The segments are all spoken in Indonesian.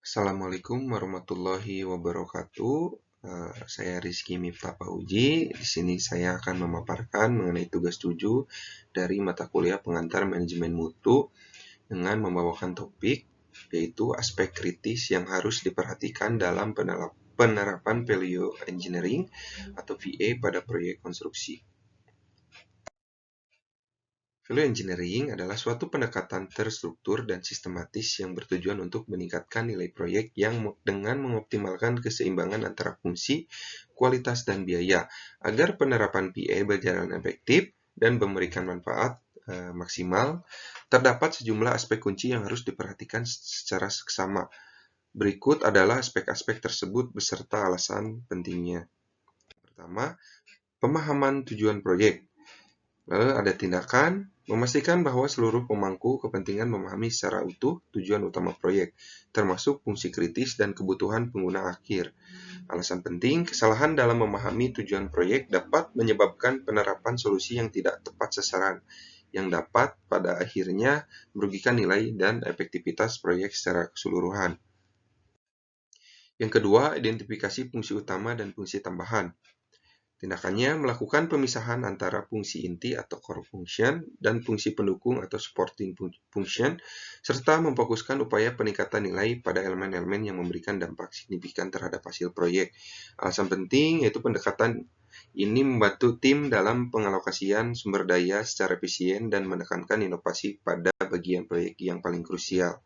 Assalamualaikum warahmatullahi wabarakatuh. Saya Rizky Miftah Pauji. Di sini saya akan memaparkan mengenai tugas 7 dari mata kuliah pengantar manajemen mutu dengan membawakan topik yaitu aspek kritis yang harus diperhatikan dalam penerapan value engineering atau VA pada proyek konstruksi. Value engineering adalah suatu pendekatan terstruktur dan sistematis yang bertujuan untuk meningkatkan nilai proyek yang dengan mengoptimalkan keseimbangan antara fungsi, kualitas, dan biaya agar penerapan PA berjalan efektif dan memberikan manfaat maksimal. Terdapat sejumlah aspek kunci yang harus diperhatikan secara seksama. Berikut adalah aspek-aspek tersebut beserta alasan pentingnya. Pertama, pemahaman tujuan proyek. Lalu ada tindakan, memastikan bahwa seluruh pemangku kepentingan memahami secara utuh tujuan utama proyek, termasuk fungsi kritis dan kebutuhan pengguna akhir. Alasan penting, kesalahan dalam memahami tujuan proyek dapat menyebabkan penerapan solusi yang tidak tepat sasaran, yang dapat pada akhirnya merugikan nilai dan efektivitas proyek secara keseluruhan. Yang kedua, identifikasi fungsi utama dan fungsi tambahan. Tindakannya melakukan pemisahan antara fungsi inti atau core function dan fungsi pendukung atau supporting function, serta memfokuskan upaya peningkatan nilai pada elemen-elemen yang memberikan dampak signifikan terhadap hasil proyek. Alasan penting yaitu pendekatan ini membantu tim dalam pengalokasian sumber daya secara efisien dan menekankan inovasi pada bagian proyek yang paling krusial.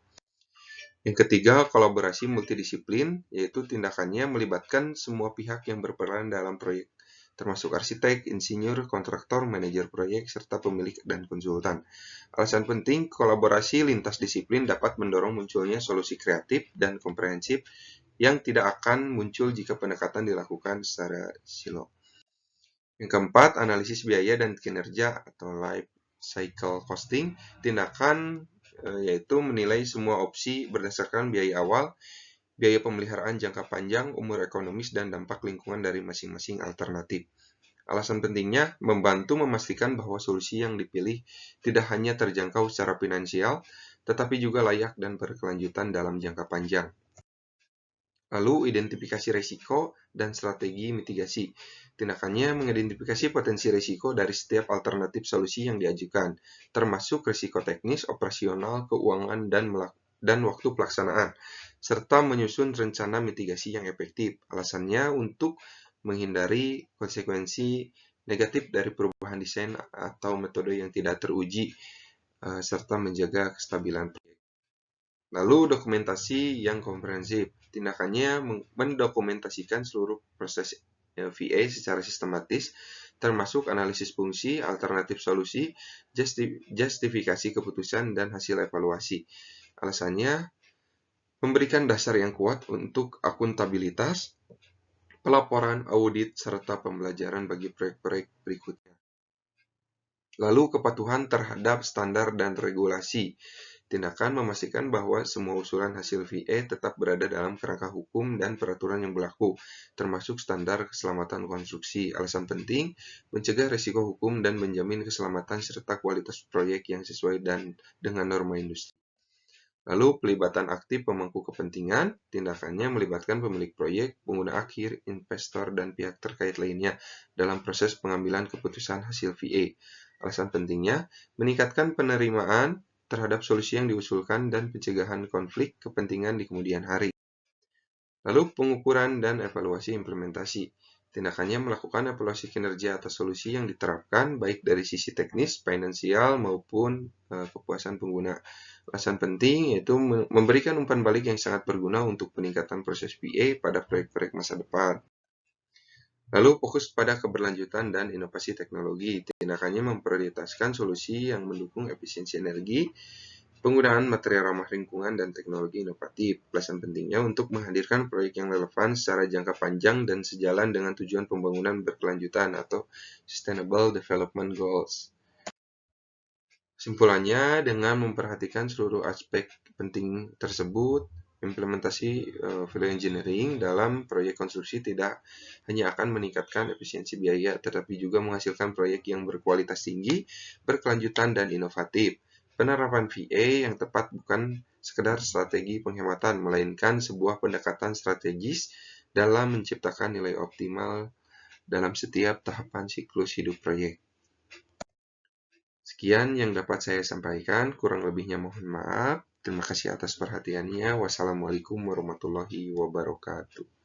Yang ketiga, kolaborasi multidisiplin, yaitu tindakannya melibatkan semua pihak yang berperan dalam proyek, termasuk arsitek, insinyur, kontraktor, manajer proyek, serta pemilik dan konsultan. Alasan penting, kolaborasi lintas disiplin dapat mendorong munculnya solusi kreatif dan komprehensif yang tidak akan muncul jika pendekatan dilakukan secara silo. Yang keempat, analisis biaya dan kinerja atau life cycle costing. Tindakan yaitu menilai semua opsi berdasarkan biaya awal, biaya pemeliharaan jangka panjang, umur ekonomis, dan dampak lingkungan dari masing-masing alternatif. Alasan pentingnya, membantu memastikan bahwa solusi yang dipilih tidak hanya terjangkau secara finansial, tetapi juga layak dan berkelanjutan dalam jangka panjang. Lalu, identifikasi risiko dan strategi mitigasi. Tindakannya mengidentifikasi potensi risiko dari setiap alternatif solusi yang diajukan, termasuk risiko teknis, operasional, keuangan, dan waktu pelaksanaan, serta menyusun rencana mitigasi yang efektif. Alasannya untuk menghindari konsekuensi negatif dari perubahan desain atau metode yang tidak teruji, serta menjaga kestabilan proyek. Lalu dokumentasi yang komprehensif. Tindakannya mendokumentasikan seluruh proses VA secara sistematis, termasuk analisis fungsi, alternatif solusi, justifikasi keputusan, dan hasil evaluasi. Alasannya, memberikan dasar yang kuat untuk akuntabilitas, pelaporan, audit, serta pembelajaran bagi proyek-proyek berikutnya. Lalu kepatuhan terhadap standar dan regulasi. Tindakan memastikan bahwa semua usulan hasil VA tetap berada dalam kerangka hukum dan peraturan yang berlaku, termasuk standar keselamatan konstruksi. Alasan penting, mencegah risiko hukum dan menjamin keselamatan serta kualitas proyek yang sesuai dengan norma industri. Lalu pelibatan aktif pemangku kepentingan, tindakannya melibatkan pemilik proyek, pengguna akhir, investor, dan pihak terkait lainnya dalam proses pengambilan keputusan hasil VA. Alasan pentingnya, meningkatkan penerimaan terhadap solusi yang diusulkan dan pencegahan konflik kepentingan di kemudian hari. Lalu pengukuran dan evaluasi implementasi. Tindakannya melakukan evaluasi kinerja atas solusi yang diterapkan baik dari sisi teknis, finansial, maupun kepuasan pengguna. Alasan penting yaitu memberikan umpan balik yang sangat berguna untuk peningkatan proses PA pada proyek-proyek masa depan. Lalu fokus pada keberlanjutan dan inovasi teknologi. Tindakannya memprioritaskan solusi yang mendukung efisiensi energi, penggunaan material ramah lingkungan, dan teknologi inovatif. Alasan pentingnya untuk menghadirkan proyek yang relevan secara jangka panjang dan sejalan dengan tujuan pembangunan berkelanjutan atau Sustainable Development Goals. Kesimpulannya, dengan memperhatikan seluruh aspek penting tersebut, implementasi value engineering dalam proyek konstruksi tidak hanya akan meningkatkan efisiensi biaya, tetapi juga menghasilkan proyek yang berkualitas tinggi, berkelanjutan, dan inovatif. Penerapan VA yang tepat bukan sekedar strategi penghematan, melainkan sebuah pendekatan strategis dalam menciptakan nilai optimal dalam setiap tahapan siklus hidup proyek. Sekian yang dapat saya sampaikan, kurang lebihnya mohon maaf. Terima kasih atas perhatiannya. Wassalamualaikum warahmatullahi wabarakatuh.